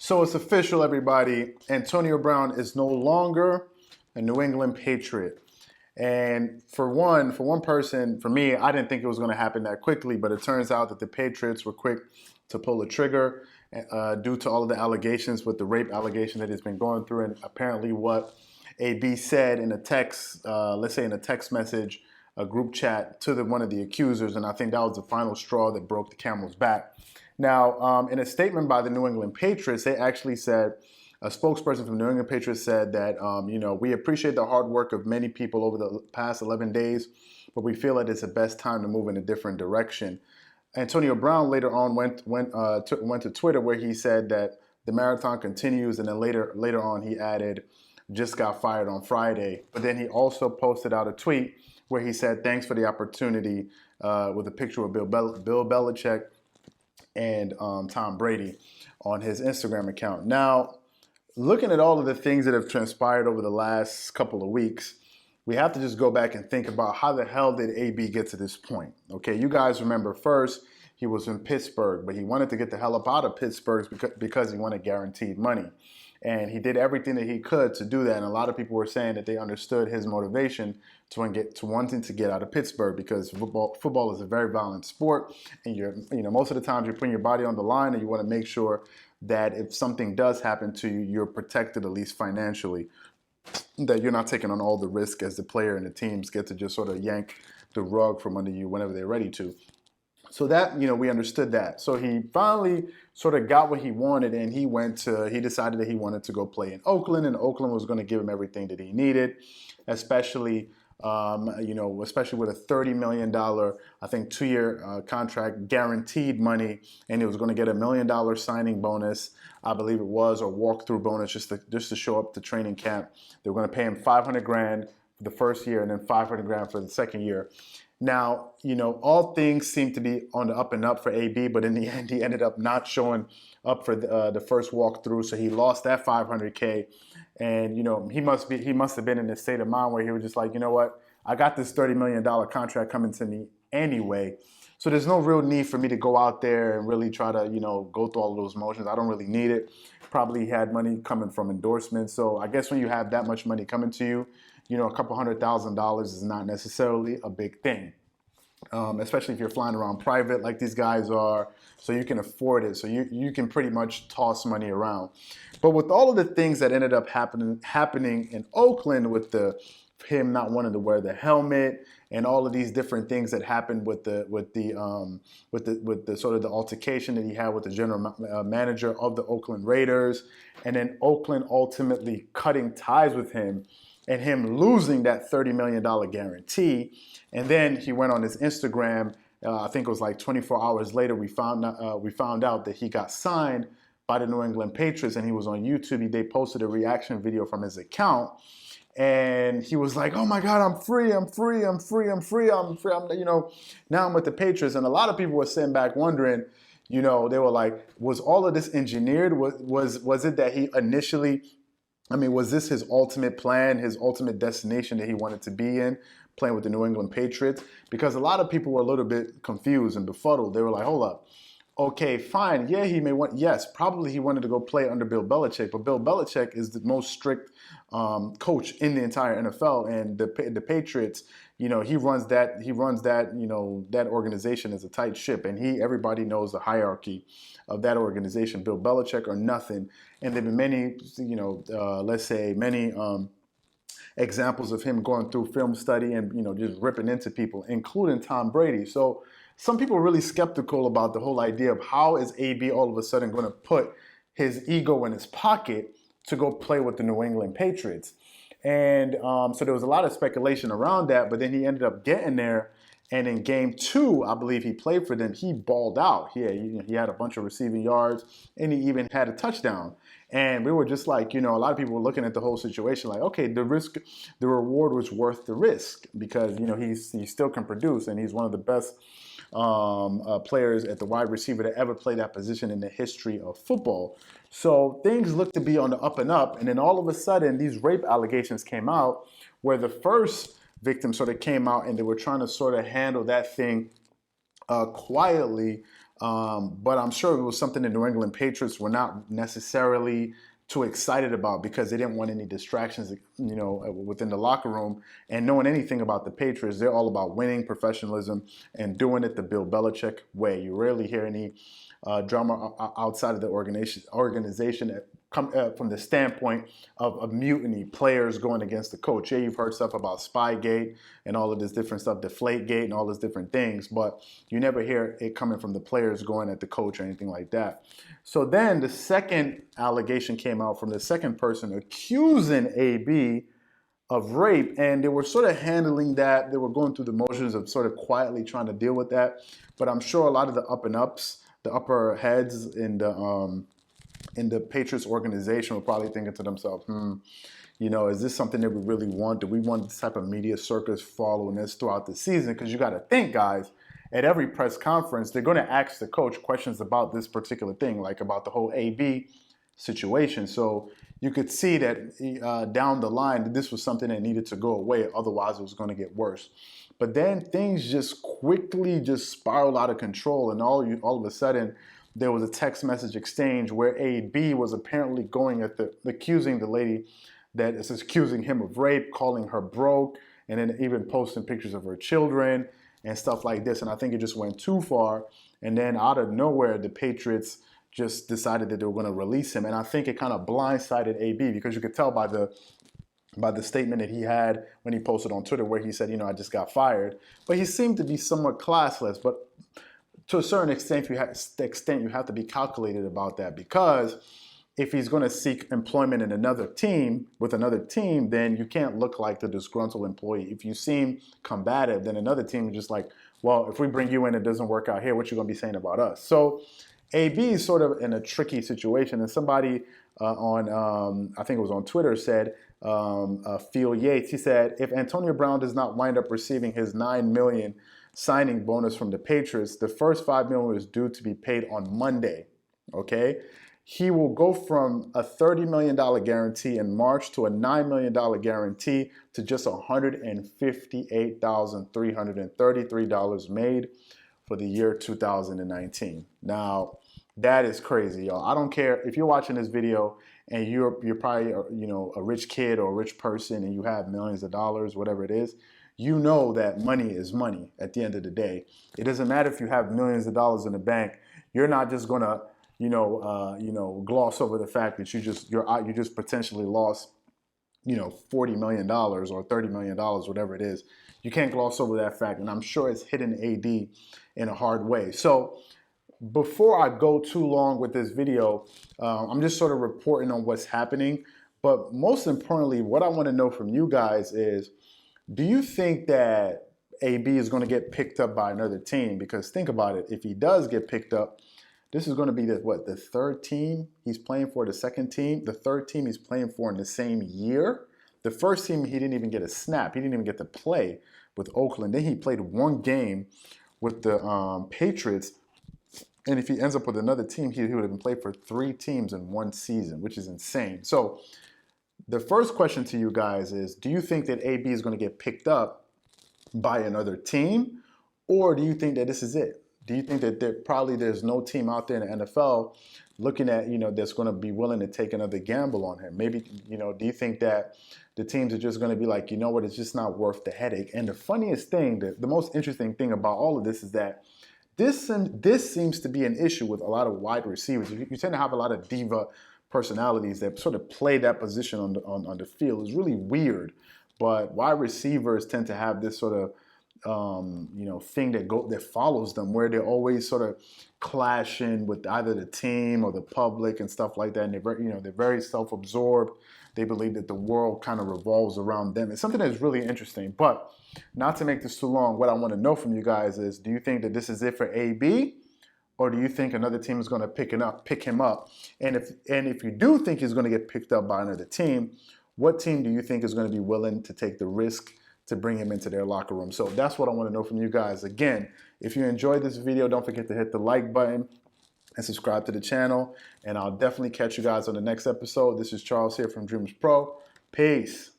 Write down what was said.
So it's official, everybody. Antonio Brown is no longer a New England Patriot. And for one person, for me, I didn't think it was going to happen that quickly, but it turns out that the Patriots were quick to pull the trigger due to all of the allegations with the rape allegation that he's been going through, and apparently what AB said in a text, let's say in a text message, a group chat to one of the accusers, and I think that was the final straw that broke the camel's back. Now, in a statement by the New England Patriots, they actually said, a spokesperson from New England Patriots said that, we appreciate the hard work of many people over the past 11 days, but we feel that it's the best time to move in a different direction. Antonio Brown later on went to Twitter where he said that the marathon continues, and then later on he added, just got fired on Friday. But then he also posted out a tweet where he said, thanks for the opportunity, with a picture of Bill Belichick and Tom Brady on his Instagram account. Now, looking at all of the things that have transpired over the last couple of weeks, we have to just go back and think about how the hell did AB get to this point? Okay, you guys remember first he was in Pittsburgh, but he wanted to get the hell up out of Pittsburgh because he wanted guaranteed money. And he did everything that he could to do that. And a lot of people were saying that they understood his motivation to wanting to get out of Pittsburgh, because football is a very violent sport, and most of the times you're putting your body on the line, and you want to make sure that if something does happen to you, you're protected, at least financially, that you're not taking on all the risk as the player, and the teams get to just sort of yank the rug from under you whenever they're ready to. So that, we understood that. So he finally sort of got what he wanted, and he decided that he wanted to go play in Oakland, and Oakland was going to give him everything that he needed, especially with a $30 million, I think, 2-year contract, guaranteed money, and he was going to get $1 million signing bonus, I believe it was, or walkthrough bonus, just to show up to training camp. They were going to pay him $500,000 for the first year, and then $500,000 for the second year. Now, all things seem to be on the up and up for AB, but in the end, he ended up not showing up for the first walkthrough, so he lost that $500K. And he must have been in a state of mind where he was just like, you know what, I got this $30 million contract coming to me anyway, so there's no real need for me to go out there and really try to go through all of those motions. I don't really need it. Probably had money coming from endorsements, so I guess when you have that much money coming to you, a couple $100,000 is not necessarily a big thing, especially if you're flying around private like these guys are, so you can afford it. So you can pretty much toss money around. But with all of the things that ended up happening in Oakland, with him not wanting to wear the helmet, and all of these different things that happened with the sort of the altercation that he had with the general manager of the Oakland Raiders, and then Oakland ultimately cutting ties with him, and him losing that $30 million guarantee. And then he went on his Instagram, I think it was like 24 hours later, we found out that he got signed by the New England Patriots, and he was on YouTube. They posted a reaction video from his account, and he was like, oh my God, I'm free, I'm free, I'm free, I'm free, I'm free. Now I'm with the Patriots. And a lot of people were sitting back wondering, they were like, was all of this engineered? Was it that he initially, was this his ultimate plan, his ultimate destination that he wanted to be in, playing with the New England Patriots? Because a lot of people were a little bit confused and befuddled. They were like, hold up. Okay, fine. Yeah, yes, probably he wanted to go play under Bill Belichick, but Bill Belichick is the most strict coach in the entire NFL, and the Patriots, he runs that that organization as a tight ship, and everybody knows the hierarchy of that organization. Bill Belichick or nothing. And there've been many, let's say many examples of him going through film study and just ripping into people, including Tom Brady. So some people are really skeptical about the whole idea of how is AB all of a sudden going to put his ego in his pocket to go play with the New England Patriots. And so there was a lot of speculation around that, but then he ended up getting there. And in game 2, I believe he played for them, he balled out. He had a bunch of receiving yards, and he even had a touchdown. And we were just like, a lot of people were looking at the whole situation like, okay, the reward was worth the risk, because, he still can produce, and he's one of the best players at the wide receiver to ever play that position in the history of football. So things looked to be on the up and up, and then all of a sudden these rape allegations came out, where the first victim sort of came out, and they were trying to sort of handle that thing quietly But I'm sure it was something the New England Patriots were not necessarily too excited about because they didn't want any distractions, within the locker room. And knowing anything about the Patriots, they're all about winning, professionalism, and doing it the Bill Belichick way. You rarely hear any drama outside of the organization from the standpoint of mutiny, players going against the coach. Yeah, you've heard stuff about Spygate and all of this different stuff, Deflategate and all those different things, but you never hear it coming from the players going at the coach or anything like that. So then the second allegation came out from the second person accusing AB of rape, and they were sort of handling that. They were going through the motions of sort of quietly trying to deal with that. But I'm sure a lot of the up and ups, the upper heads in the Patriots organization were probably thinking to themselves, is this something that we really want? Do we want this type of media circus following us throughout the season? Because you got to think, guys, at every press conference, they're going to ask the coach questions about this particular thing, like about the whole AB situation. So you could see that down the line, this was something that needed to go away. Otherwise, it was going to get worse. But then things just quickly just spiraled out of control. And all of a sudden, there was a text message exchange where AB was apparently going at accusing the lady that is accusing him of rape, calling her broke, and then even posting pictures of her children and stuff like this. And I think it just went too far. And then out of nowhere, the Patriots just decided that they were going to release him. And I think it kind of blindsided AB because you could tell by the statement that he had when he posted on Twitter where he said, I just got fired. But he seemed to be somewhat classless. But to a certain extent, you have to be calculated about that, because if he's going to seek employment in another team, then you can't look like the disgruntled employee. If you seem combative, then another team is just like, well, if we bring you in, it doesn't work out here, what you going to be saying about us? So AB is sort of in a tricky situation. And somebody I think it was on Twitter, said, Phil Yates, he said, if Antonio Brown does not wind up receiving his $9 million signing bonus from the Patriots, the first $5 million is due to be paid on Monday, okay? He will go from a $30 million guarantee in March to a $9 million guarantee to just $158,333 made for the year 2019. Now, that is crazy, y'all. I don't care if you're watching this video and you're probably a rich kid or a rich person and you have millions of dollars, whatever it is. You know that money is money at the end of the day. It doesn't matter if you have millions of dollars in the bank. You're not just gonna, gloss over the fact that you just potentially lost, $40 million or $30 million, whatever it is. You can't gloss over that fact, and I'm sure it's hitting AD in a hard way. So before I go too long with this video, I'm just sort of reporting on what's happening. But most importantly, what I want to know from you guys is, do you think that AB is going to get picked up by another team? Because think about it. If he does get picked up, this is going to be the third team he's playing for, the second team, the third team he's playing for in the same year. The first team, he didn't even get a snap. He didn't even get to play with Oakland. Then he played one game with the Patriots. And if he ends up with another team, he would have been played for 3 teams in one season, which is insane. So the first question to you guys is, do you think that AB is going to get picked up by another team? Or do you think that this is it? Do you think that there's no team out there in the NFL looking at, that's going to be willing to take another gamble on him? Maybe, do you think that the teams are just going to be like, you know what, it's just not worth the headache? And the funniest thing, the most interesting thing about all of this is that this seems to be an issue with a lot of wide receivers. You tend to have a lot of diva personalities that sort of play that position on the field. It's really weird, but wide receivers tend to have this sort of thing that follows them, where they're always sort of clashing with either the team or the public and stuff like that. And they're very self-absorbed. They believe that the world kind of revolves around them. It's something that's really interesting. But not to make this too long, what I want to know from you guys is, do you think that this is it for AB? Or do you think another team is going to pick him up? And if you do think he's going to get picked up by another team, what team do you think is going to be willing to take the risk to bring him into their locker room? So that's what I want to know from you guys. Again, if you enjoyed this video, don't forget to hit the like button and subscribe to the channel. And I'll definitely catch you guys on the next episode. This is Charles here from DreamersPro. Peace.